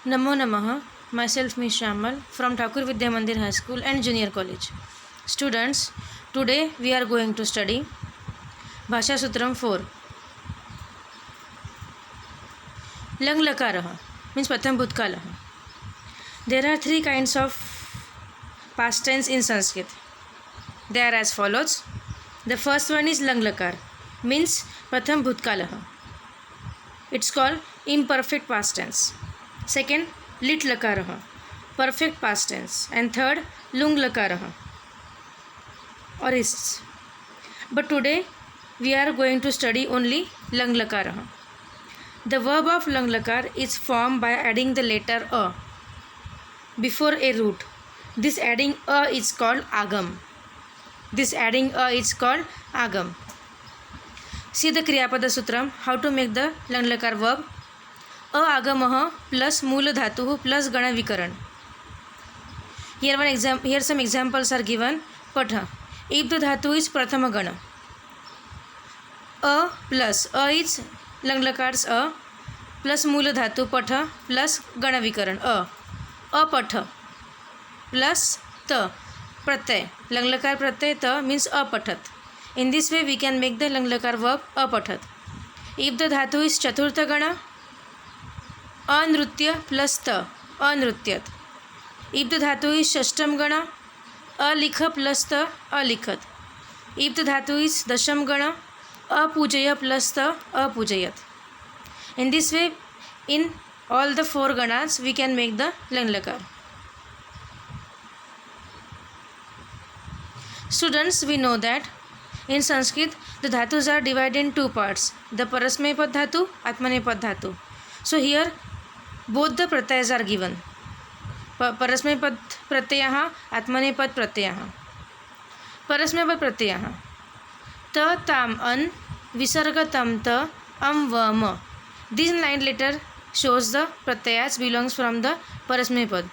Namo Namaha. Myself Ms. Shamal from Thakur Vidya Mandir High School and Junior College. Students, today we are going to study Bhasha Sutram 4. Lang Lakaraha means Pratham Bhutkalaha. There are three kinds of past tense in Sanskrit. They are as follows. The first one is Lang Lakar means Pratham Bhutkalaha. It's called imperfect past tense. Second, Lit Lakaraha, perfect past tense. And third, Lung Lakaraha, aorists. But today we are going to study only Lang Lakaraha. The verb of Lang Lakar is formed by adding the letter A before a root. This adding A is called Agam. See the Kriyapada Sutram, how to make the Lang Lakar verb. Agamah plus Moola Dhatuh plus Gana Vikaran. Here some examples are given. Patha. If the Dhatu is Prathama Gana. A plus A is Lang Lakar's A plus Moola Dhatu Patha plus Gana Vikaran. A Patha plus Ta Pratyay. Lang Lakar Pratyay Ta means Apathat. In this way we can make the Lang Lakar verb Apathat. If the Dhatu is Chaturtha Gana, Anrutya plus Ta, Anrutyat. If the Dhatu is Shashtam Gana, Alikha plus Ta, Alikhat. If the Dhatu is Dasham Gana, Apujaya plus Ta, Apujayat. In this way, in all the four Ganas, we can make the Lang Lakar. Students, we know that in Sanskrit, the Dhatus are divided in two parts. The Parasmepad Dhatu, Atmanepad Dhatu. So here, both the pratyas are given. Parasmepad pratyayah, Atmanepad pratyayah. Parasmepad pratyayah. Ta tam an, visarga tam ta, va ma. This 9 letter shows the pratyas belongs from the Parasmepad.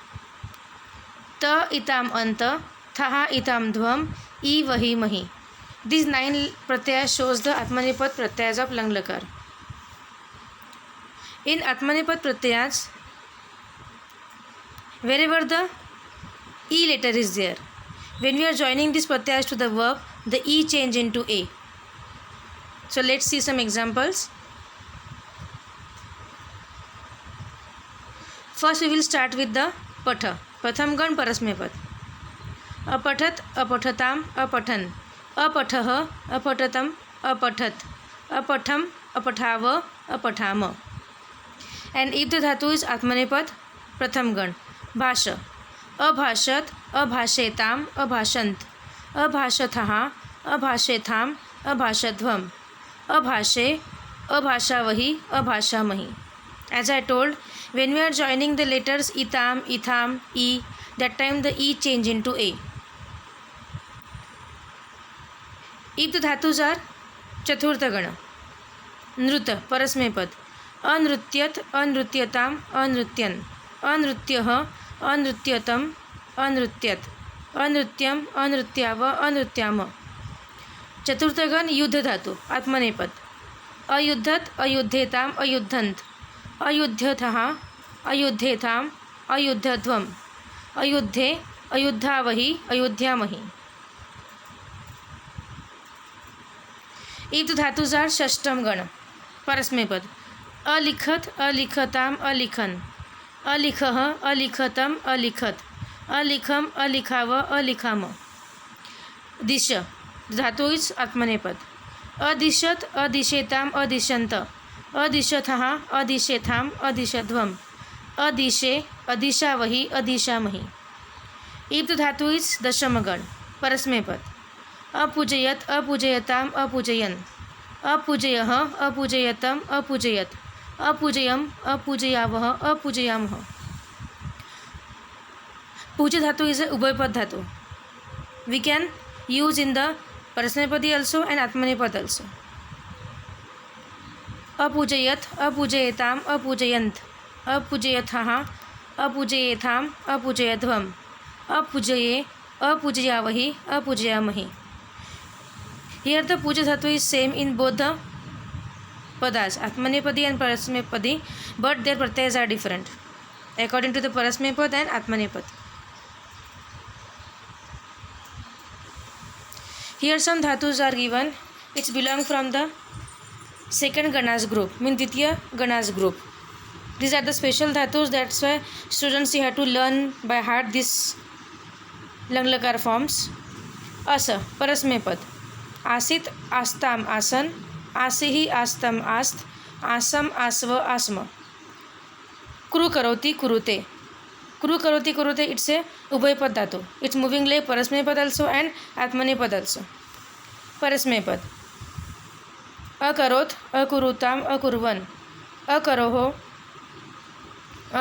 Ta itam anta, thaha itam dhvam, I vahi mahi. These 9 pratyas shows the Atmanepad pratyas of Lang Lakar. In Atmanepad pratyas, wherever the E letter is there, when we are joining this pratyas to the verb, the E change into A. So let's see some examples. First we will start with the Patha. Pratham Gan Parasmepad. Apathat, apathatam, apathan. Apathaha, apatatam, apathat. Apatham, apathava, apathama. And if the Dhatu is Atmanepad, Pratham Gan. Bhasha. Abhashat, abhashetam, abhashant. Abhashathaha, abhashetham, abhashadhvam. Abhashe, abhashavahi, abhashamahi. As I told, when we are joining the letters itam, itham, I, that time the E change into A. If the Dhatus are Chaturtha Gana. Nruta, Parasmepad. Anrutyat, anrutyatam, anrutyan. Anrutyah, anrutyatam, anrutyat. Anrutyam, anrutyava, anrutyama. Chaturthagan Yuddha Dhatu, Atmanepad. Ayuddhat, ayuddhetam, ayuddhant. Ayuddhyathaha, ayuddhetam, ayuddhadhvam. Ayuddhe, ayuddhavahi, ayuddhyamahi. If the Dhatus are Shashtam Gana, Parasmepad. Alikhat, alikhatam, alikhan. Alikhaha, alikhatam, alikhat. Alikham, alikhava, alikhama. Disha. The Dhatu is Atmanepad. Adishat, adishetam, adishanta. Adishathaha, adishetham, adishadhvam. Adishe, adishavahi, adishamahi. If the Dhatu is Dashamagan, Parasmepad. Apujayat, apujayatam, apujayan. Apujayah, apujayatam, apujayat. Apujayam, apujayavah, apujayamah. Puja Dhatu is a Ubhayapad Dhatu. We can use in the Parasmepadi also and Atmanepad also. Apujayat, apujayatam, apujayant. Apujayathaha, apujayetham, apujayadhvam. Apujaye, apujayavahi, apujayamahi. Here the Puja Dhatu is same in both the padas, Atmanepadi and Parasmepadi, but their pratyas are different. according to the Parasmepad and Atmanepad. Here some dhatus are given. It's belong from the second Ganas group, means Ditya Ganas group. These are the special dhatus. That's why students you have to learn by heart these लंगलकार forms. अस परस्मैपद. आसित आस्ताम आसन, आसिहि आस्तम आस्त, आसम आस्व आस्म. कृ करोति कुरुते. कृ करोति कुरुते इट्स ए उभयपद धातु. इट्स मूविंग लाइक परस्मैपद also and आत्मनेपद also. परस्मैपद. अकरोत् अकुरुताम अकुर्वन्, अकरोः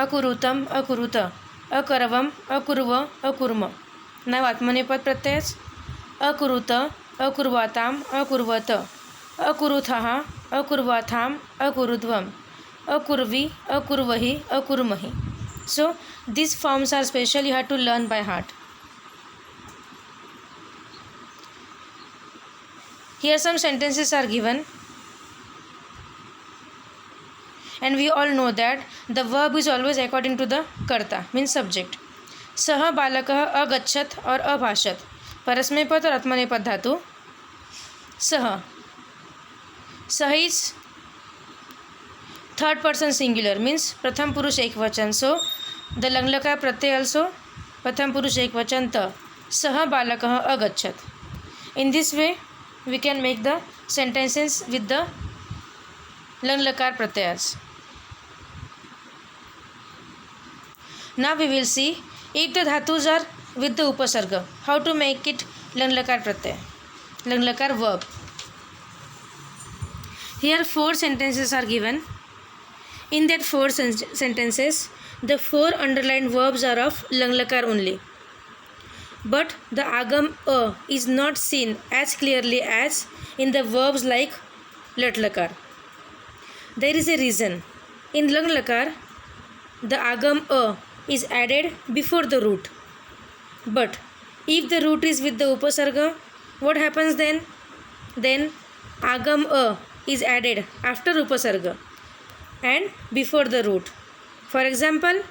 अकुरुतम अकुरुत, अकरवम अकुर्व अकुर्म. नाव आत्मनेपद प्रत्ययच. अकुरुत अकुर्वाताम अकुर्वत, अकुरुथः अकुर्वाथाम अकुरुध्वम, अकुर्वी अकुर्वहि अकुर्महि. So these forms are special, you have to learn by heart. Here some sentences are given, and we all know that the verb is always according to the कर्ता, means subject. सह बालकः अगच्छत् और अभाषत. परस्मैपद और आत्मनेपद धातु. सह. सह is third person singular, means प्रथम पुरुष एक वचन. सो द लंगलकार प्रत्यय also प्रथम पुरुष एक वचन त. सह बालकः अगच्छत्. In this way we can make the sentences with the लंगलकार प्रत्ययs. Now we will see if the dhatus are with the upasarga, how to make it langlakar pratyay, langlakar verb. Here 4 sentences are given. In that 4 sentences, the 4 underlined verbs are of langlakar only. But the agam a is not seen as clearly as in the verbs like latlakar. There is a reason. In langlakar, the agam a is added before the root. But if the root is with the upasarga, what happens then? Then agam a is added after upasarga and before the root. For example,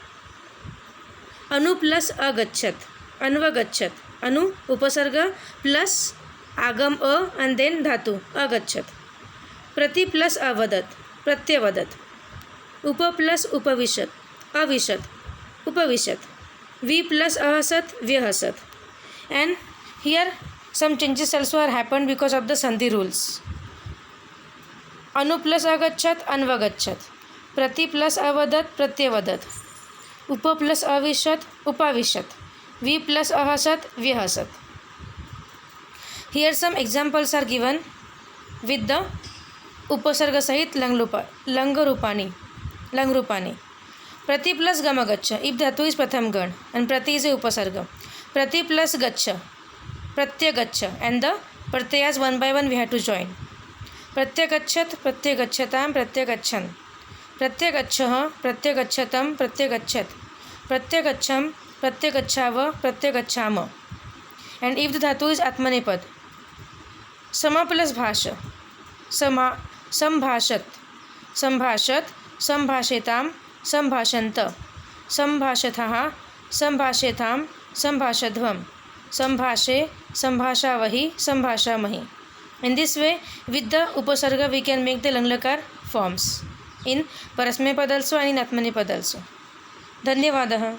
anu plus agachat, anvagachat. Anu upasarga plus agam a and then dhatu agachat. Prati plus avadat, pratyavadat. Upa plus upavishat, avishat, upavishat. Vi plus ahasat, vyahasat. And here some changes also are happened because of the sandhi rules. Anu plus agachat, anvagachat. Prati plus avadat, pratyavadat. Upa plus avishat, upavishat. Vi plus ahasat, vyahasat. Here some examples are given with the upasarga sahit langarupani. Prati plus gamagacha, if dhatu is pratham gan and prati is a upasarga. Prati plus gacha, pratyagacha, and the pratyayas one by one we have to join. Pratyagachat, pratyagachatam, pratyagachan. Pratyagachah, pratyagachatam, pratyagachat. Pratyagacham, pratyagachava, pratyagachama. And if the dhatu is atmanepad, sama plus bhasha, sambhashat, sambhashat, sambhashetam, sambhashanta, sambhashatah, sambhashetam, sambhashadvam, sambhashe, sambhashavahi, sambhashamahi. In this way, with the upasarga we can make the langlakar forms in parasmepad also and in atmanepad also. धन्यवादः.